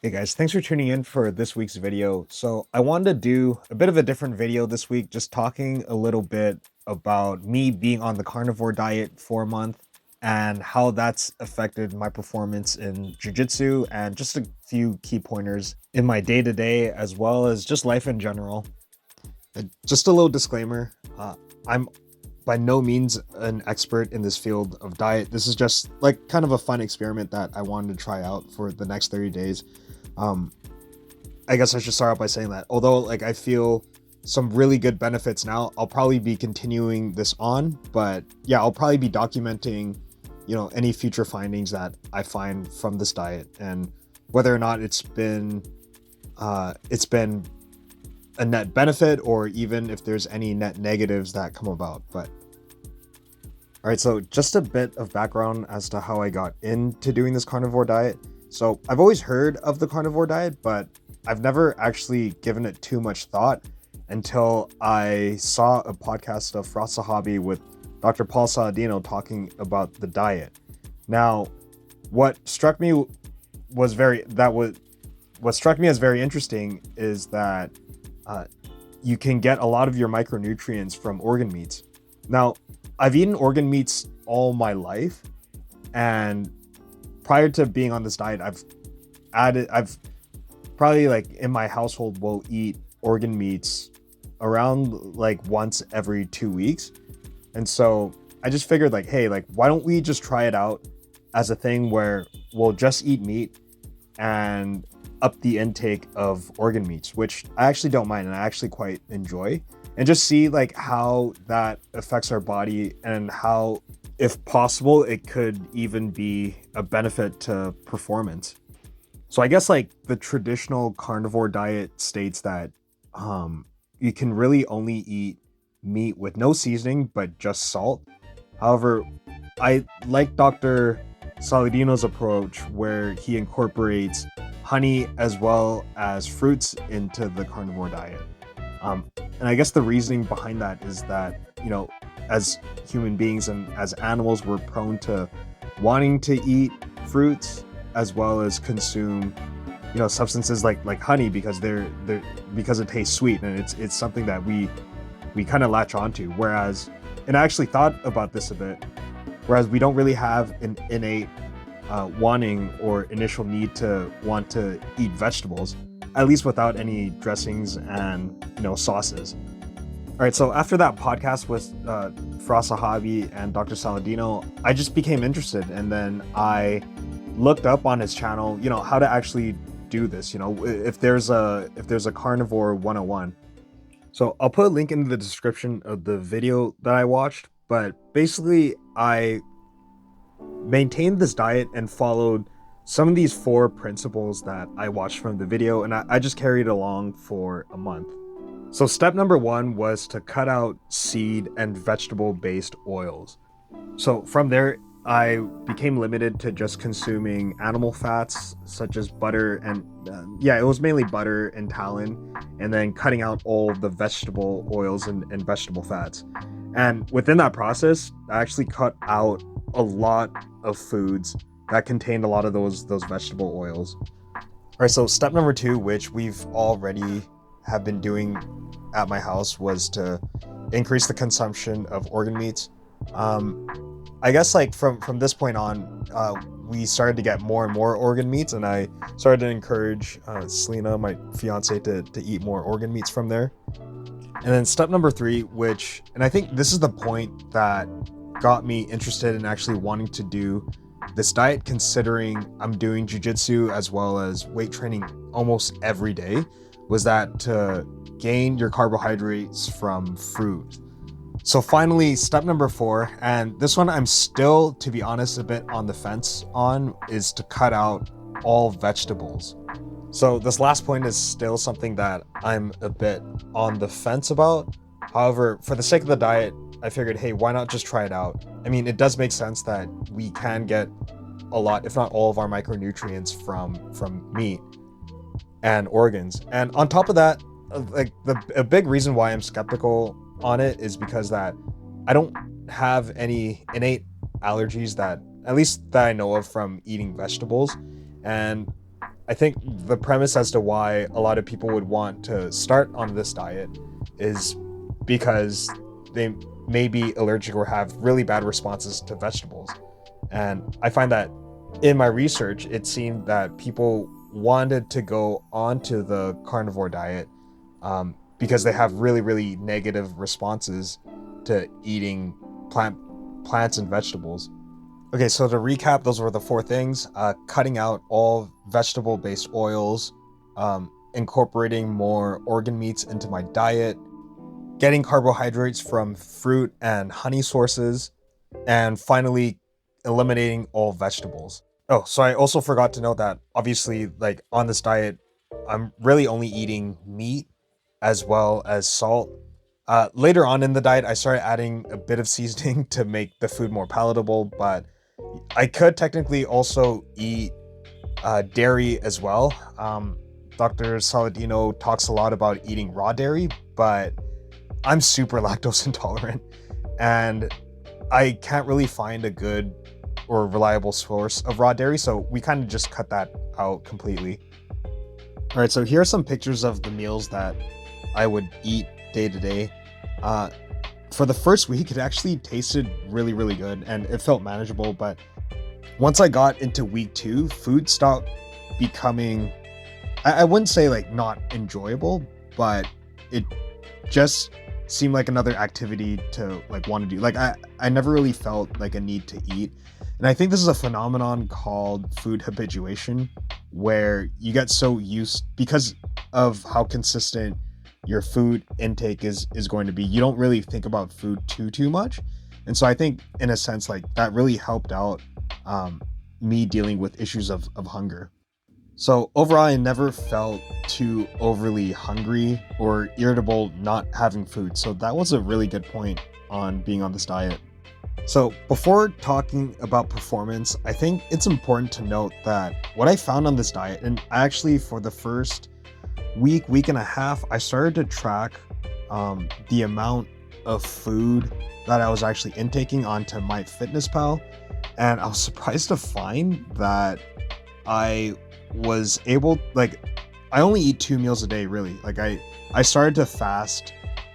Hey guys, thanks for tuning in for this week's video. So I wanted to do a bit of a different video this week, just talking a little bit about me being on the carnivore diet for a month and how that's affected my performance in jiu-jitsu and just a few key pointers in my day-to-day as well as just life in general. Just a little disclaimer, I'm by no means an expert in this field of diet. This is just like kind of a fun experiment that I wanted to try out for the next 30 days. Um, I guess I should start out by saying that although like I feel some really good benefits now, I'll probably be continuing this on, but yeah, I'll probably be documenting, any future findings that I find from this diet and whether or not it's been a net benefit or even if there's any net negatives that come about. But all right, so just a bit of background as to how I got into doing this carnivore diet. So I've always heard of the carnivore diet, but I've never actually given it too much thought until I saw a podcast of Firas Zahabi with Dr. Saladino talking about the diet. Now, what struck me what struck me as very interesting is that you can get a lot of your micronutrients from organ meats. Now, I've eaten organ meats all my life, and prior to being on this diet, I've probably like in my household will eat organ meats around like once every 2 weeks. And so I just figured like, hey, like, why don't we just try it out as a thing where we'll just eat meat and up the intake of organ meats, which I actually don't mind and I actually quite enjoy, and just see like how that affects our body and how, if possible, it could even be a benefit to performance. So I guess like the traditional carnivore diet states that you can really only eat meat with no seasoning but just salt. However, I like Dr. Saladino's approach where he incorporates honey as well as fruits into the carnivore diet. And I guess the reasoning behind that is that, as human beings and as animals, we're prone to wanting to eat fruits as well as consume, substances like honey because because it tastes sweet and it's something that we kind of latch onto. Whereas, and I actually thought about this a bit, whereas we don't really have an innate wanting or initial need to want to eat vegetables, at least without any dressings and sauces. All right, so after that podcast with Firas Zahabi and Dr. Saladino, I just became interested, and then I looked up on his channel, how to actually do this. If there's a carnivore 101. So I'll put a link in the description of the video that I watched, but basically I maintained this diet and followed some of these 4 principles that I watched from the video, and I just carried along for a month. So step number 1 was to cut out seed and vegetable based oils. So from there, I became limited to just consuming animal fats such as butter and it was mainly butter and tallow, and then cutting out all the vegetable oils and vegetable fats. And within that process, I actually cut out a lot of foods that contained a lot of those vegetable oils. All right, so step number 2, which we've already have been doing at my house, was to increase the consumption of organ meats. I guess like from this point on, we started to get more and more organ meats, and I started to encourage Selena, my fiance, to eat more organ meats from there. And then step number 3, and I think this is the point that got me interested in actually wanting to do this diet, considering I'm doing jiu-jitsu as well as weight training almost every day, was that to gain your carbohydrates from fruit. So finally, step number 4, and this one I'm still, to be honest, a bit on the fence on, is to cut out all vegetables. So this last point is still something that I'm a bit on the fence about. However, for the sake of the diet, I figured, hey, why not just try it out? I mean, it does make sense that we can get a lot, if not all, of our micronutrients from meat and organs. And on top of that, like a big reason why I'm skeptical on it is because that I don't have any innate allergies that, at least that I know of, from eating vegetables. And I think the premise as to why a lot of people would want to start on this diet is because they may be allergic or have really bad responses to vegetables. And I find that in my research, it seemed that people wanted to go onto the carnivore diet because they have really, really negative responses to eating plants and vegetables. Okay, so to recap, those were the four things: cutting out all vegetable-based oils, incorporating more organ meats into my diet, getting carbohydrates from fruit and honey sources, and finally eliminating all vegetables. Oh, so I also forgot to note that obviously, like on this diet, I'm really only eating meat as well as salt. Later on in the diet, I started adding a bit of seasoning to make the food more palatable, but I could technically also eat dairy as well. Dr. Saladino talks a lot about eating raw dairy, but I'm super lactose intolerant, and I can't really find a good or reliable source of raw dairy, so we kind of just cut that out completely. All right, so here are some pictures of the meals that I would eat day to day. For the first week, it actually tasted really, really good and it felt manageable, but once I got into week 2, food stopped becoming, I wouldn't say like not enjoyable, but it just seemed like another activity to like want to do. Like I never really felt like a need to eat. And I think this is a phenomenon called food habituation, where you get so used, because of how consistent your food intake is going to be, you don't really think about food too much. And so I think in a sense like that really helped out me dealing with issues of hunger. So overall, I never felt too overly hungry or irritable not having food. So that was a really good point on being on this diet. So before talking about performance, I think it's important to note that what I found on this diet, and actually for the first week and a half, I started to track the amount of food that I was actually intaking onto MyFitnessPal, and I was surprised to find that I was able, like, I only eat 2 meals a day, really. Like I started to fast.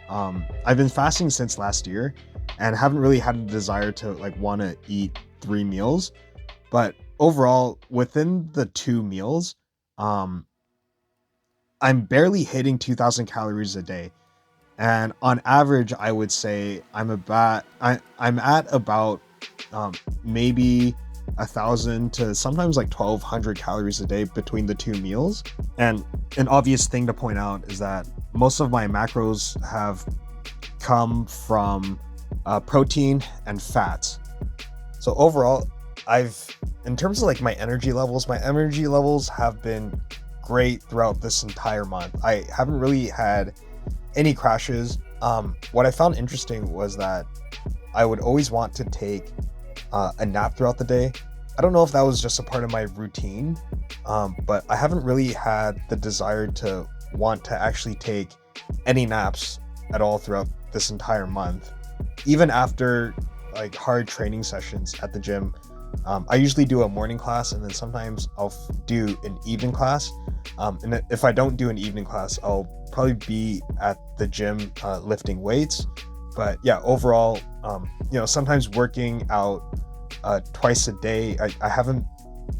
I've been fasting since last year and haven't really had a desire to like want to eat 3 meals. But overall, within the 2 meals, I'm barely hitting 2,000 calories a day. And on average, I would say I'm at about maybe 1,000 to sometimes like 1,200 calories a day between the 2 meals. And an obvious thing to point out is that most of my macros have come from protein and fats. So overall, in terms of like my energy levels have been great throughout this entire month. I haven't really had any crashes. What I found interesting was that I would always want to take a nap throughout the day. I don't know if that was just a part of my routine, but I haven't really had the desire to want to actually take any naps at all throughout this entire month. Even after like hard training sessions at the gym, I usually do a morning class and then sometimes I'll do an evening class. And if I don't do an evening class, I'll probably be at the gym lifting weights. But yeah, overall, sometimes working out twice a day, I haven't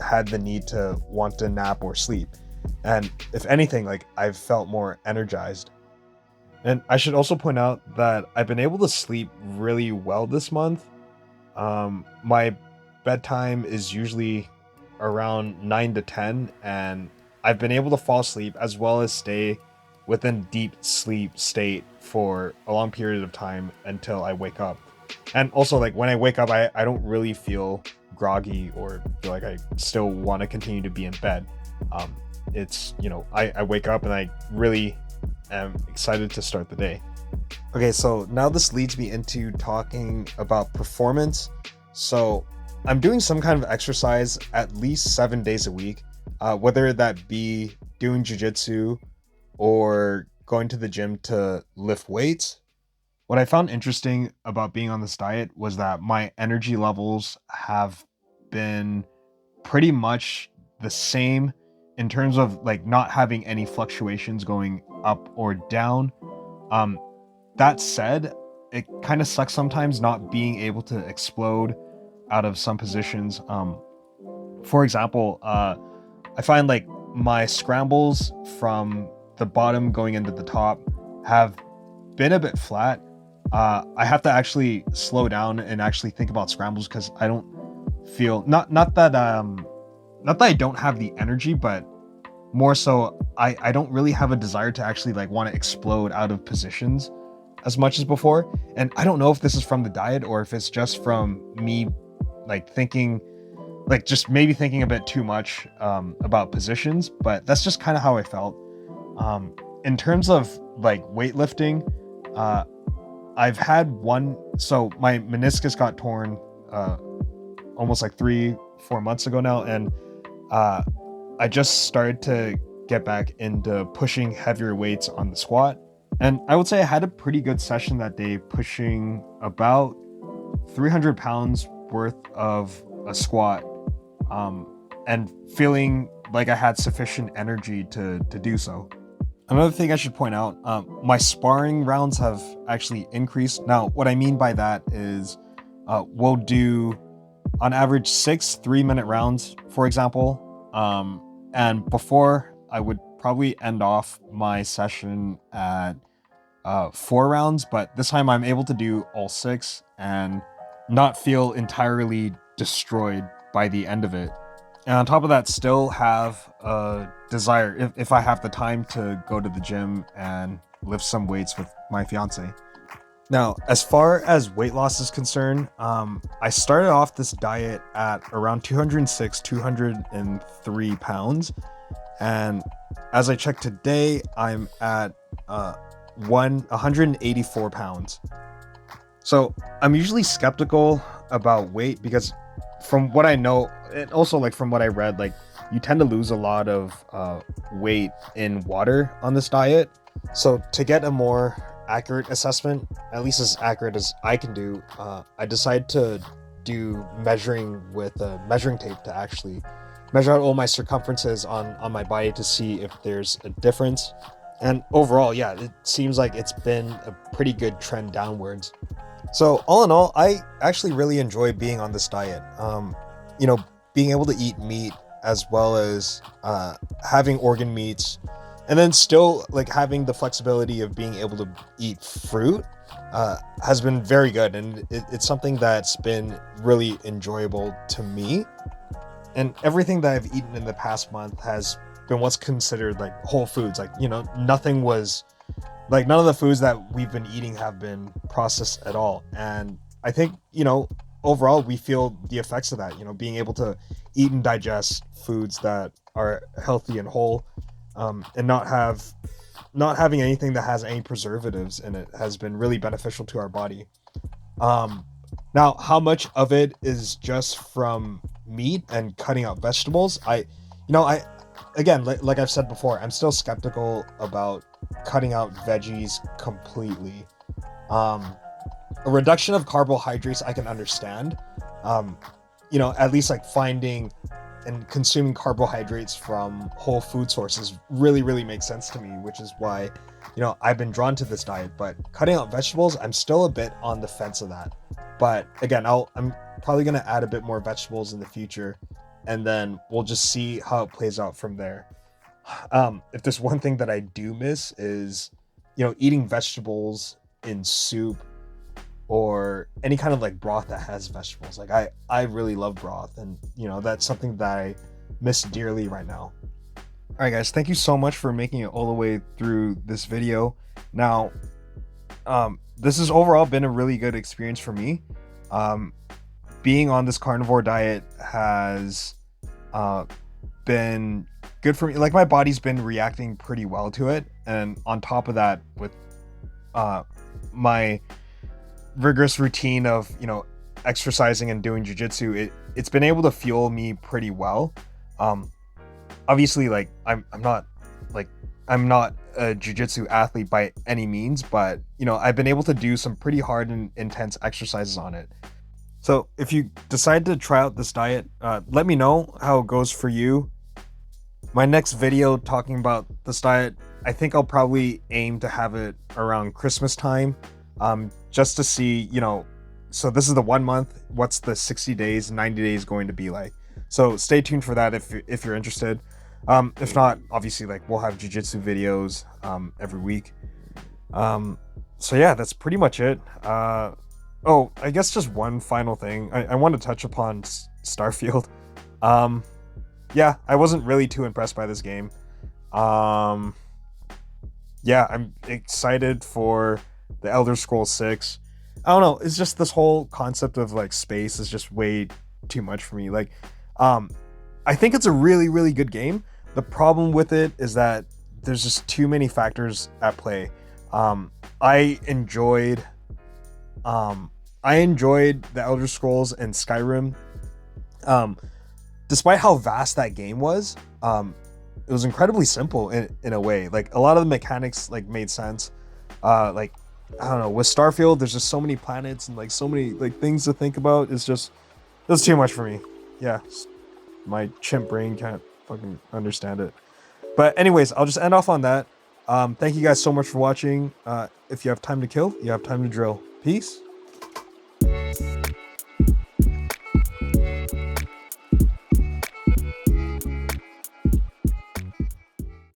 had the need to want to nap or sleep. And if anything, like I've felt more energized. And I should also point out that I've been able to sleep really well this month. My bedtime is usually around 9 to 10, and I've been able to fall asleep as well as stay within deep sleep state for a long period of time until I wake up. And also, like when I wake up, I don't really feel groggy or feel like I still want to continue to be in bed. It's, I wake up and I really am excited to start the day. Okay, so now this leads me into talking about performance. So I'm doing some kind of exercise at least 7 days a week, whether that be doing jiu-jitsu or going to the gym to lift weights. What I found interesting about being on this diet was that my energy levels have been pretty much the same in terms of like not having any fluctuations going up or down. That said, it kind of sucks sometimes not being able to explode out of some positions. For example, I find like my scrambles from the bottom going into the top have been a bit flat. I have to actually slow down and actually think about scrambles because I don't feel not that I don't have the energy, but more so I don't really have a desire to actually like want to explode out of positions as much as before. And I don't know if this is from the diet or if it's just from me like thinking like just maybe thinking a bit too much about positions, but that's just kind of how I felt. In terms of like weightlifting, I've had so my meniscus got torn almost like 3-4 months ago now, and I just started to get back into pushing heavier weights on the squat. And I would say I had a pretty good session that day, pushing about 300 pounds worth of a squat, and feeling like I had sufficient energy to do so. Another thing I should point out, my sparring rounds have actually increased. Now, what I mean by that is we'll do on average 6 3-minute rounds, for example. And before, I would probably end off my session at 4 rounds, but this time I'm able to do all 6 and not feel entirely destroyed by the end of it. And on top of that, still have a desire, if I have the time, to go to the gym and lift some weights with my fiance. Now, as far as weight loss is concerned, I started off this diet at around 206, 203 pounds. And as I checked today, I'm at 184 pounds. So I'm usually skeptical about weight because from what I know, and also like from what I read, like you tend to lose a lot of weight in water on this diet. So to get a more accurate assessment, at least as accurate as I can do, I decided to do measuring with a measuring tape to actually measure out all my circumferences on my body to see if there's a difference. And overall, yeah, it seems like it's been a pretty good trend downwards. So all in all, I actually really enjoy being on this diet. Being able to eat meat as well as having organ meats, and then still like having the flexibility of being able to eat fruit has been very good, and it's something that's been really enjoyable to me. And everything that I've eaten in the past month has been what's considered like whole foods. Like, nothing was like, none of the foods that we've been eating have been processed at all. And I think, overall we feel the effects of that, being able to eat and digest foods that are healthy and whole, and not having anything that has any preservatives in it has been really beneficial to our body. Now, how much of it is just from meat and cutting out vegetables? Again, like I've said before, I'm still skeptical about cutting out veggies completely. A reduction of carbohydrates I can understand. At least like finding and consuming carbohydrates from whole food sources really, really makes sense to me, which is why, I've been drawn to this diet. But cutting out vegetables, I'm still a bit on the fence of that. But again, I'm probably going to add a bit more vegetables in the future, and then we'll just see how it plays out from there. If there's one thing that I do miss is, eating vegetables in soup or any kind of like broth that has vegetables. Like I really love broth, and that's something that I miss dearly right now. All right, guys, thank you so much for making it all the way through this video. Now, this has overall been a really good experience for me. Being on this carnivore diet has been good for me. Like, my body's been reacting pretty well to it, and on top of that, with my rigorous routine of exercising and doing jiu-jitsu, it's been able to fuel me pretty well. Obviously, like I'm not a jiu-jitsu athlete by any means, but I've been able to do some pretty hard and intense exercises on it. So if you decide to try out this diet, let me know how it goes for you. My next video talking about this diet, I think I'll probably aim to have it around Christmas time, just to see, so this is the 1 month. What's the 60 days, 90 days going to be like? So stay tuned for that if you're interested. If not, obviously, like, we'll have jiu-jitsu videos every week. So yeah, that's pretty much it. Oh, I guess just one final thing. I want to touch upon Starfield. Yeah, I wasn't really too impressed by this game. Yeah, I'm excited for the Elder Scrolls 6. I don't know, it's just this whole concept of like space is just way too much for me. Like, I think it's a really, really good game. The problem with it is that there's just too many factors at play. I enjoyed the Elder Scrolls and Skyrim. Despite how vast that game was, it was incredibly simple in a way. Like, a lot of the mechanics like made sense. Like, I don't know, with Starfield, there's just so many planets and like so many like things to think about. It's too much for me. Yeah, my chimp brain can't fucking understand it. But anyways, I'll just end off on that. Thank you guys so much for watching. If you have time to kill, you have time to drill. Peace.